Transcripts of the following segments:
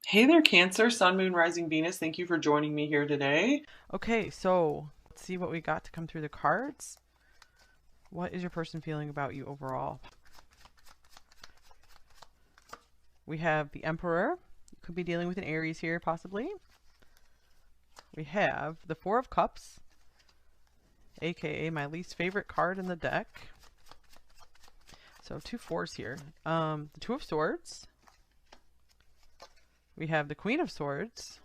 Hey there, Cancer, Sun, Moon, Rising, Venus. Thank you for joining me here today. Okay, so let's see what we got to come through the cards. What is your person feeling about you overall? We have the Emperor. You could be dealing with an Aries here, possibly. We have the Four of Cups, aka my least favorite card in the deck. So two fours here. The Two of Swords. We have the Queen of Swords.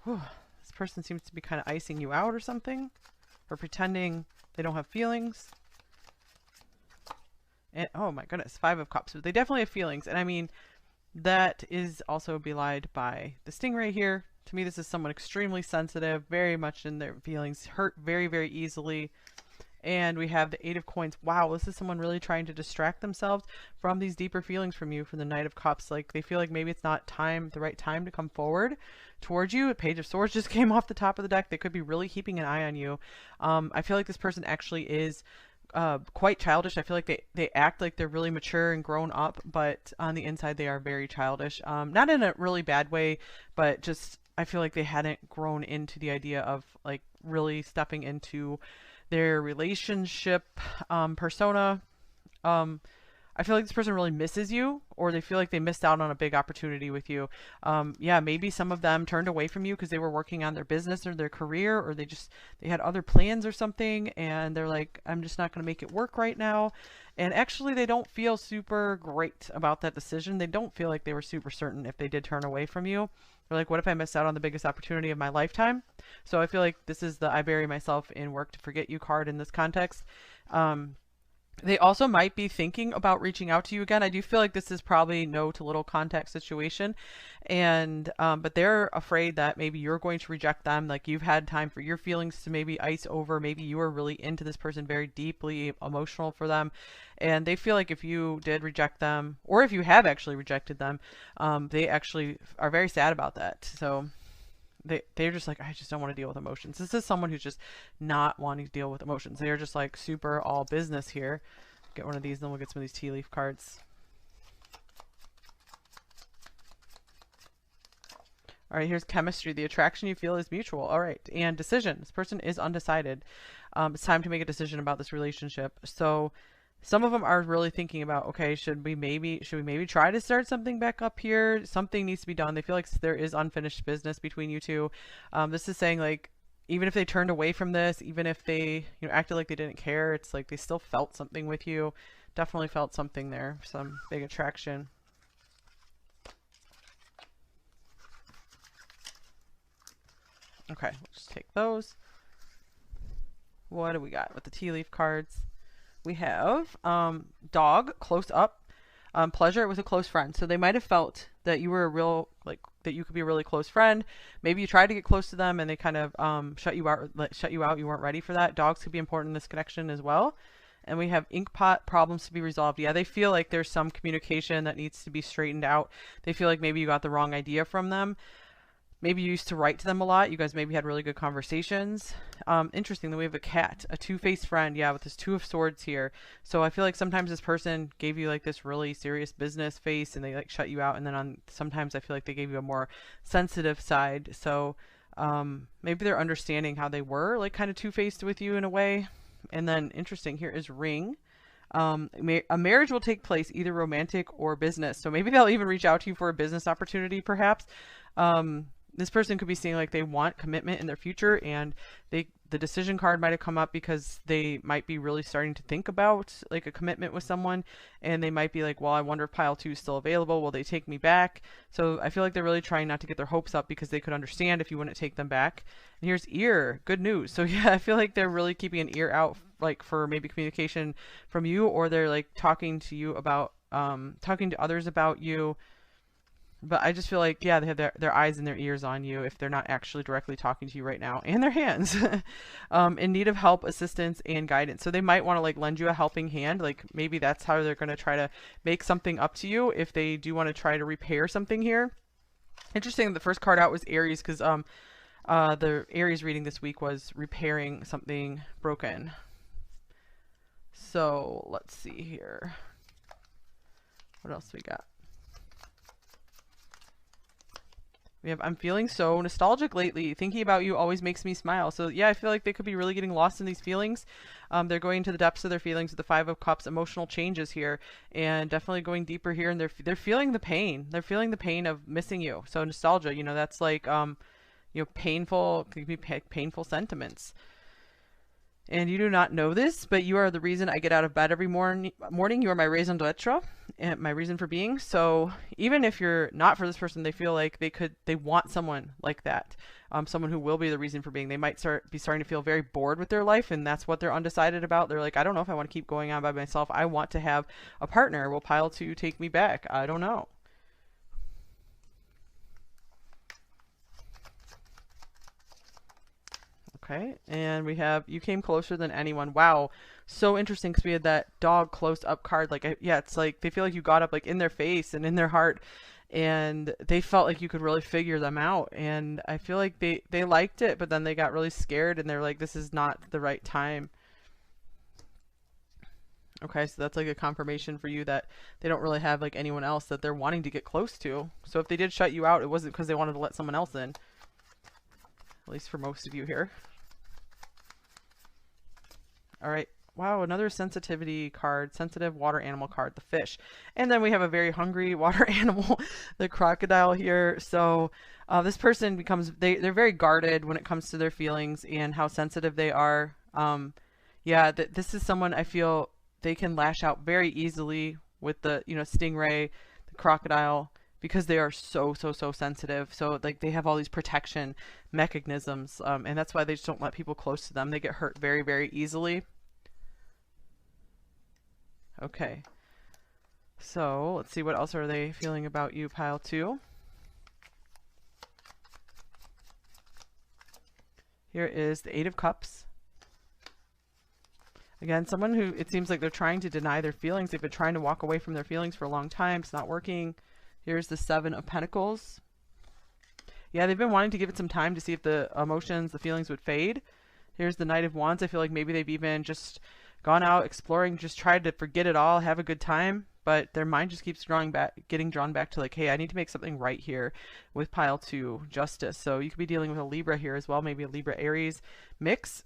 Whew, this person seems to be kind of icing you out or something, or pretending they don't have feelings. And, oh my goodness, Five of Cups. But they definitely have feelings. And I mean, that is also belied by the Stingray here. To me, this is someone extremely sensitive, very much in their feelings, hurt very, very easily. And we have the Eight of Coins. Wow, this is someone really trying to distract themselves from these deeper feelings from you from the Knight of Cups. Like they feel like maybe it's not the right time to come forward towards you. A Page of Swords just came off the top of the deck. They could be really keeping an eye on you. I feel like this person actually is quite childish. I feel like they act like they're really mature and grown up, but on the inside they are very childish. Not in a really bad way, but just I feel like they hadn't grown into the idea of like really stepping into their relationship persona. Um, I feel like this person really misses you, or they feel like they missed out on a big opportunity with you. Yeah, maybe some of them turned away from you because they were working on their business or their career, or they had other plans or something, and they're like, I'm just not going to make it work right now. And actually, they don't feel super great about that decision. They don't feel like they were super certain if they did turn away from you. They're like, what if I missed out on the biggest opportunity of my lifetime? So I feel like this is the I bury myself in work to forget you card in this context. Um, they also might be thinking about reaching out to you again. I do feel like this is probably no to little contact situation, and but they're afraid that maybe you're going to reject them. Like you've had time for your feelings to maybe ice over. Maybe you are really into this person, very deeply emotional for them, and they feel like if you did reject them, or if you have actually rejected them, they actually are very sad about that. So they're just like, I just don't want to deal with emotions. This is someone who's just not wanting to deal with emotions. They're just like super all business here. Get one of these, then we'll get some of these tea leaf cards. All right, here's chemistry. The attraction you feel is mutual. All right, and decision. This person is undecided. It's time to make a decision about this relationship. So some of them are really thinking about, okay, should we maybe try to start something back up here? Something needs to be done. They feel like there is unfinished business between you two. This is saying like even if they turned away from this, even if they acted like they didn't care, it's like they still felt something with you. Definitely felt something there, some big attraction. Okay, we'll just take those. What do we got with the tea leaf cards? We have dog close up, pleasure with a close friend. So they might have felt that you were a real like that you could be a really close friend. Maybe you tried to get close to them and they kind of shut you out. Shut you out. You weren't ready for that. Dogs could be important in this connection as well. And we have ink pot problems to be resolved. Yeah, they feel like there's some communication that needs to be straightened out. They feel like maybe you got the wrong idea from them. Maybe you used to write to them a lot. You guys maybe had really good conversations. Interesting that we have a cat, a two-faced friend. Yeah, with this Two of Swords here. So I feel like sometimes this person gave you like this really serious business face and they like shut you out. And then sometimes I feel like they gave you a more sensitive side. So maybe they're understanding how they were like kind of two-faced with you in a way. And then interesting here is ring. A marriage will take place either romantic or business. So maybe they'll even reach out to you for a business opportunity, perhaps. This person could be seeing like they want commitment in their future, and the decision card might have come up because they might be really starting to think about like a commitment with someone, and they might be like, well, I wonder if pile two is still available. Will they take me back? So I feel like they're really trying not to get their hopes up because they could understand if you wouldn't take them back. And here's ear, good news. So yeah, I feel like they're really keeping an ear out like for maybe communication from you, or they're like talking to you about talking to others about you. But I just feel like, yeah, they have their eyes and their ears on you if they're not actually directly talking to you right now, and their hands. In need of help, assistance, and guidance. So they might want to like lend you a helping hand. Like maybe that's how they're going to try to make something up to you if they do want to try to repair something here. Interesting. The first card out was Aries because the Aries reading this week was repairing something broken. So let's see here. What else we got? We have, I'm feeling so nostalgic lately. Thinking about you always makes me smile. So yeah, I feel like they could be really getting lost in these feelings. They're going into the depths of their feelings with the Five of Cups, emotional changes here, and definitely going deeper here. And they're feeling the pain. They're feeling the pain of missing you. So nostalgia, you know, that's like you know, painful, could be painful sentiments. And you do not know this, but you are the reason I get out of bed every morning. You are my raison d'etre, and my reason for being. So even if you're not for this person, they feel like they want someone like that, someone who will be the reason for being. They might be starting to feel very bored with their life, and that's what they're undecided about. They're like, I don't know if I want to keep going on by myself. I want to have a partner. Will pile two take me back? I don't know. Okay, and we have you came closer than anyone. Wow, so interesting because we had that dog close up card. Like, yeah, it's like they feel like you got up like in their face and in their heart, and they felt like you could really figure them out. And I feel like they liked it, but then they got really scared and they're like, this is not the right time. Okay, so that's like a confirmation for you that they don't really have like anyone else that they're wanting to get close to. So if they did shut you out, it wasn't because they wanted to let someone else in. At least for most of you here. All right. Wow, another sensitivity card, sensitive water animal card, the fish. And then we have a very hungry water animal, the crocodile here. So this person becomes, they're very guarded when it comes to their feelings and how sensitive they are. Yeah, this is someone I feel they can lash out very easily with the, you know, stingray, the crocodile, because they are so sensitive. So like they have all these protection mechanisms, and that's why they just don't let people close to them. They get hurt very easily. Okay, so let's see, what else are they feeling about you, pile two. Here is the Eight of Cups. Again, someone who it seems like they're trying to deny their feelings. They've been trying to walk away from their feelings for a long time. It's not working. Here's the Seven of Pentacles. Yeah, they've been wanting to give it some time to see if the emotions, the feelings would fade. Here's the Knight of Wands. I feel like maybe they've even just gone out exploring, just tried to forget it all, have a good time, but their mind just keeps getting drawn back to like, hey, I need to make something right here with pile two, justice. So you could be dealing with a Libra here as well, maybe a Libra Aries mix.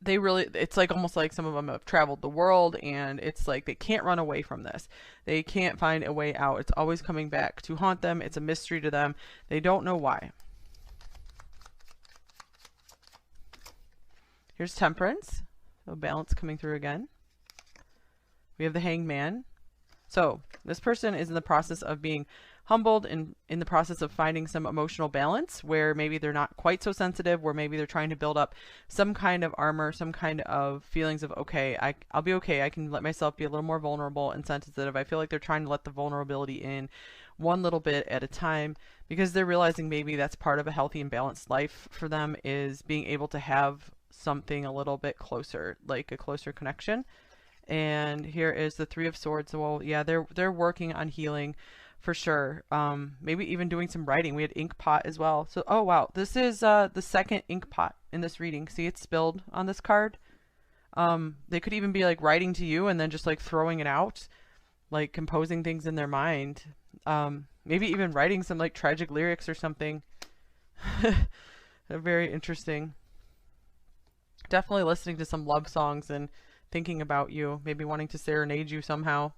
They really, it's like almost like some of them have traveled the world, and it's like they can't run away from this. They can't find a way out. It's always coming back to haunt them. It's a mystery to them. They don't know why. Here's Temperance. So balance coming through again. We have the Hanged Man. So this person is in the process of being humbled and in the process of finding some emotional balance where maybe they're not quite so sensitive, where maybe they're trying to build up some kind of armor, some kind of feelings of, okay, I'll be okay. I can let myself be a little more vulnerable and sensitive. I feel like they're trying to let the vulnerability in one little bit at a time because they're realizing maybe that's part of a healthy and balanced life for them, is being able to have something a little bit closer, like a closer connection. And here is the Three of Swords. Well, yeah, they're working on healing for sure. Maybe even doing some writing. We had ink pot as well. So, oh wow, this is the second ink pot in this reading. See, it's spilled on this card. They could even be like writing to you and then just like throwing it out, like composing things in their mind. Maybe even writing some like tragic lyrics or something. Very interesting. Definitely listening to some love songs and thinking about you, maybe wanting to serenade you somehow.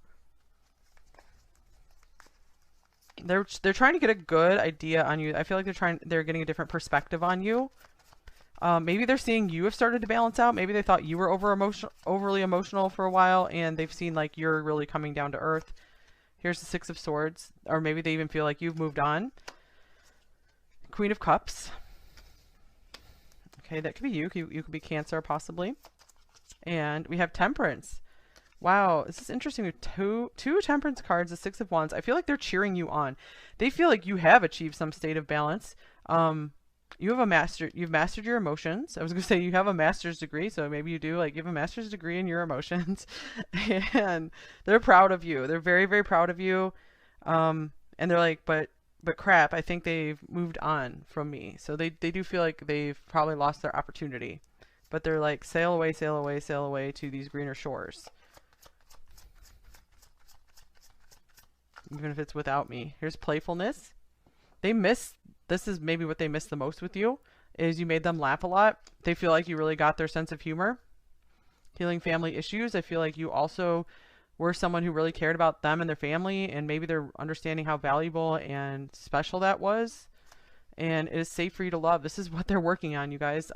They're trying to get a good idea on you. I feel like they're getting a different perspective on you. Maybe they're seeing you have started to balance out. Maybe they thought you were overly emotional for a while, and they've seen like you're really coming down to earth. Here's the Six of Swords, or maybe they even feel like you've moved on. Queen of Cups. Okay, that could be you. You could be Cancer possibly. And we have Temperance. Wow, this is interesting. We have two Temperance cards, the Six of Wands. I feel like they're cheering you on. They feel like you have achieved some state of balance. You've mastered your emotions. I was gonna say you have a master's degree, so maybe you do. Like, you have a master's degree in your emotions, and they're proud of you. They're very proud of you. And they're like, but crap, I think they've moved on from me. So they do feel like they've probably lost their opportunity. But they're like, sail away, sail away, sail away to these greener shores. Even if it's without me. Here's Playfulness. they miss, this is maybe what they miss the most with you, is you made them laugh a lot. They feel like you really got their sense of humor. Healing family issues, I feel like you also were someone who really cared about them and their family, and maybe they're understanding how valuable and special that was. And it is safe for you to love. This is what they're working on, you guys.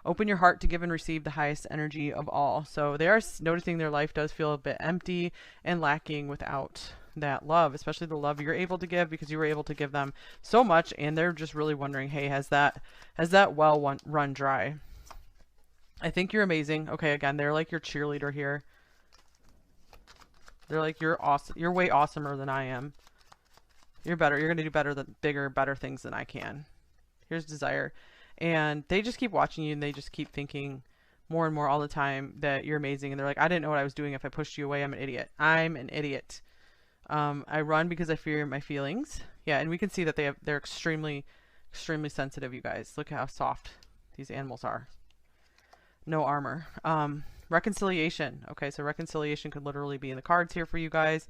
Open your heart to give and receive the highest energy of all. So they are noticing their life does feel a bit empty and lacking without that love, especially the love you're able to give, because you were able to give them so much, and they're just really wondering, hey, has that well run dry? I think you're amazing. Okay, again, they're like your cheerleader here. They're like, you're awesome. You're way awesomer than I am. You're better. You're going to do better, bigger, better things than I can. Here's desire. And they just keep watching you, and they just keep thinking more and more all the time that you're amazing. And they're like, I didn't know what I was doing if I pushed you away. I'm an idiot. I'm an idiot. I run because I fear my feelings. Yeah, and we can see that they're extremely, extremely sensitive, you guys. Look at how soft these animals are. No armor. Reconciliation. Okay, so reconciliation could literally be in the cards here for you guys.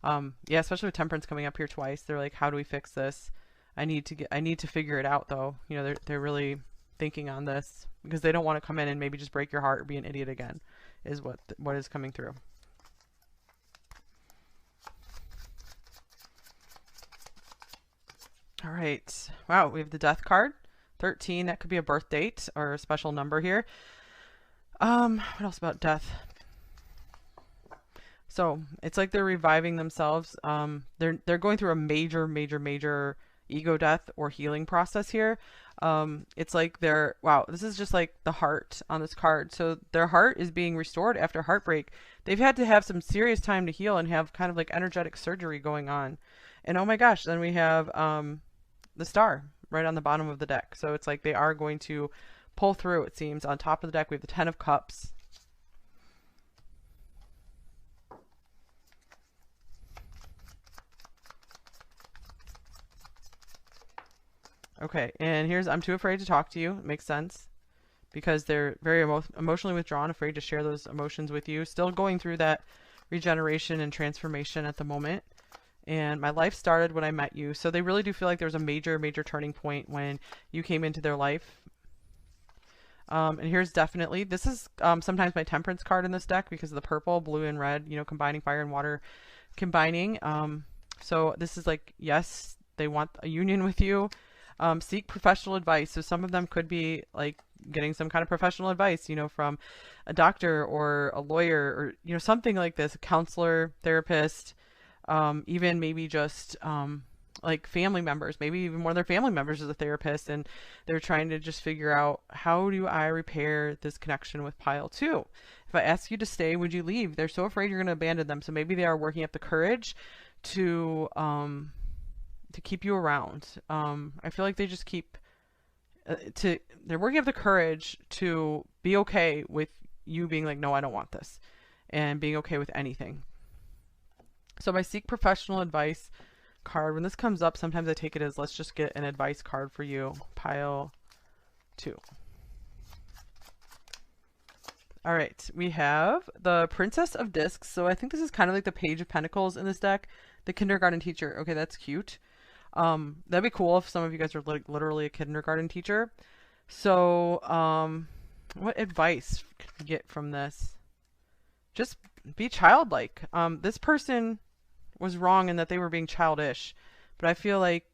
Yeah, especially with temperance coming up here twice. They're like, how do we fix this? I need to figure it out though. You know, they're really thinking on this because they don't want to come in and maybe just break your heart or be an idiot again, is what is coming through. All right. Wow, we have the death card. 13, that could be a birth date or a special number here. What else about death? So it's like they're reviving themselves. They're going through a major ego death or healing process here. It's like wow, this is just like the heart on this card. So their heart is being restored after heartbreak. They've had to have some serious time to heal and have kind of like energetic surgery going on. And oh my gosh, then we have the star right on the bottom of the deck. So it's like they are going to pull through, it seems. On top of the deck, we have the 10 of Cups. Okay, and here's I'm too afraid to talk to you. It makes sense because they're very emotionally withdrawn, afraid to share those emotions with you. Still going through that regeneration and transformation at the moment. And my life started when I met you. So they really do feel like there was a major turning point when you came into their life. And here's definitely, this is sometimes my temperance card in this deck because of the purple, blue, and red, you know, combining fire and water, combining. So this is like, yes, they want a union with you. Seek professional advice. So some of them could be like getting some kind of professional advice, you know, from a doctor or a lawyer or, you know, something like this, a counselor, therapist, even maybe just like family members, maybe even one of their family members is a therapist, and they're trying to just figure out, how do I repair this connection with pile 2? If I ask you to stay, would you leave? They're so afraid you're going to abandon them. So maybe they are working up the courage to keep you around. I feel like they just keep they're working up the courage to be okay with you being like, no, I don't want this, and being okay with anything. So my seek professional advice card, when this comes up, sometimes I take it as, let's just get an advice card for you. Pile 2. All right, we have the Princess of Discs. So I think this is kind of like the Page of Pentacles in this deck. The kindergarten teacher. Okay, that's cute. That'd be cool if some of you guys are like literally a kindergarten teacher. So what advice could we get from this? Just be childlike. This person was wrong in that they were being childish, but I feel like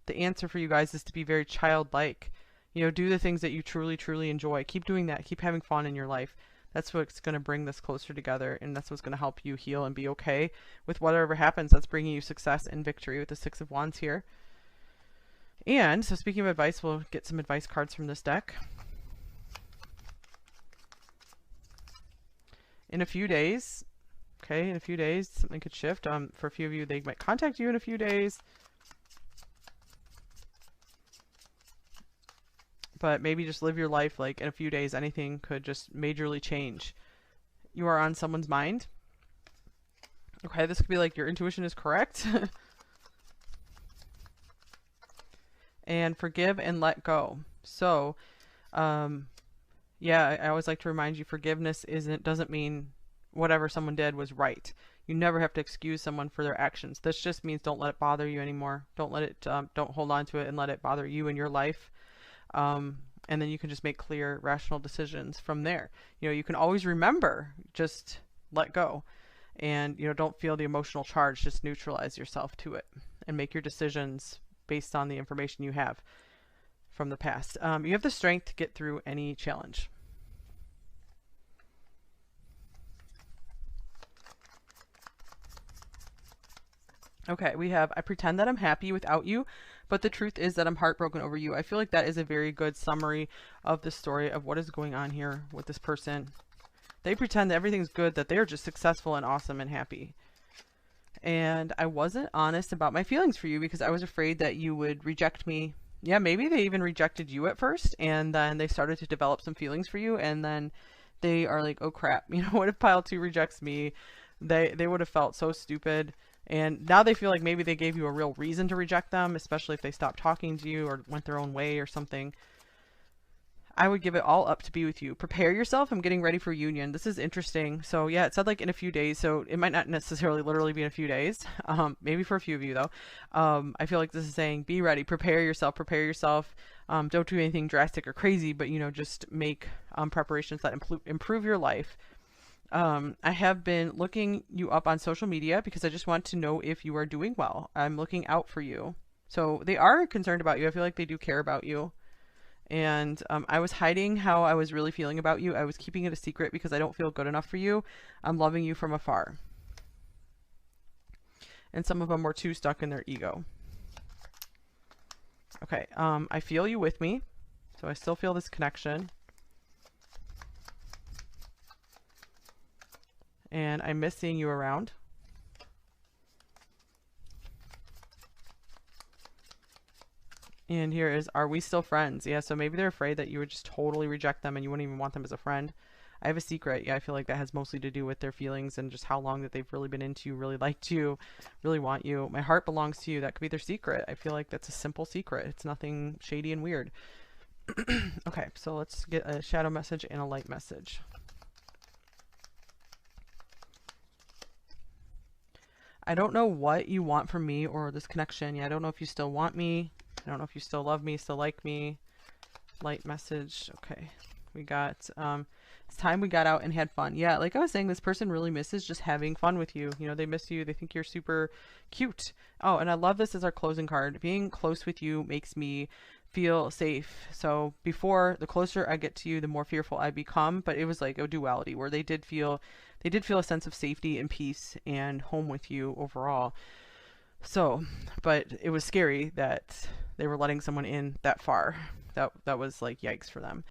the answer for you guys is to be very childlike. You know, do the things that you truly enjoy. Keep doing that. Keep having fun in your life. That's what's going to bring this closer together, and that's what's going to help you heal and be okay with whatever happens. That's bringing you success and victory with the 6 of Wands here. And so speaking of advice, we'll get some advice cards from this deck. In a few days, okay, in a few days, something could shift. For a few of you, they might contact you in a few days. But maybe just live your life like in a few days, anything could just majorly change. You are on someone's mind. Okay, this could be like your intuition is correct. And forgive and let go. So, yeah, I always like to remind you, forgiveness doesn't mean whatever someone did was right. You never have to excuse someone for their actions. This just means don't let it bother you anymore. Don't let it, don't hold on to it and let it bother you in your life. And then you can just make clear, rational decisions from there. You can always remember, just let go. And, don't feel the emotional charge. Just neutralize yourself to it and make your decisions based on the information you have from the past. You have the strength to get through any challenge. Okay, we have, I pretend that I'm happy without you, but the truth is that I'm heartbroken over you. I feel like that is a very good summary of the story of what is going on here with this person. They pretend that everything's good, that they're just successful and awesome and happy. And I wasn't honest about my feelings for you because I was afraid that you would reject me. Yeah, maybe they even rejected you at first, and then they started to develop some feelings for you, and then they are like, oh crap, what if pile 2 rejects me? They would have felt so stupid. And now they feel like maybe they gave you a real reason to reject them, especially if they stopped talking to you or went their own way or something. I would give it all up to be with you. Prepare yourself. I'm getting ready for union. This is interesting. So yeah, it said like in a few days. So it might not necessarily literally be in a few days. Maybe for a few of you though. I feel like this is saying be ready. Prepare yourself. Prepare yourself. Don't do anything drastic or crazy, but just make preparations that improve your life. I have been looking you up on social media because I just want to know if you are doing well. I'm looking out for you. So they are concerned about you. I feel like they do care about you. And I was hiding how I was really feeling about you. I was keeping it a secret because I don't feel good enough for you. I'm loving you from afar. And some of them were too stuck in their ego. Okay, I feel you with me. So I still feel this connection. And I miss seeing you around. And here is, are we still friends? Yeah, so maybe they're afraid that you would just totally reject them and you wouldn't even want them as a friend. I have a secret. Yeah, I feel like that has mostly to do with their feelings and just how long that they've really been into you, really liked you, really want you. My heart belongs to you. That could be their secret. I feel like that's a simple secret. It's nothing shady and weird. Okay, so let's get a shadow message and a light message. I don't know what you want from me or this connection. Yeah, I don't know if you still want me. I don't know if you still love me, still like me. Light message. Okay. We got, it's time we got out and had fun. Yeah, like I was saying, this person really misses just having fun with you. They miss you. They think you're super cute. Oh, and I love this as our closing card. Being close with you makes me feel safe. So before, the closer I get to you, the more fearful I become. But it was like a duality where they did feel a sense of safety and peace and home with you overall. So, but it was scary that they were letting someone in that far. That was like yikes for them.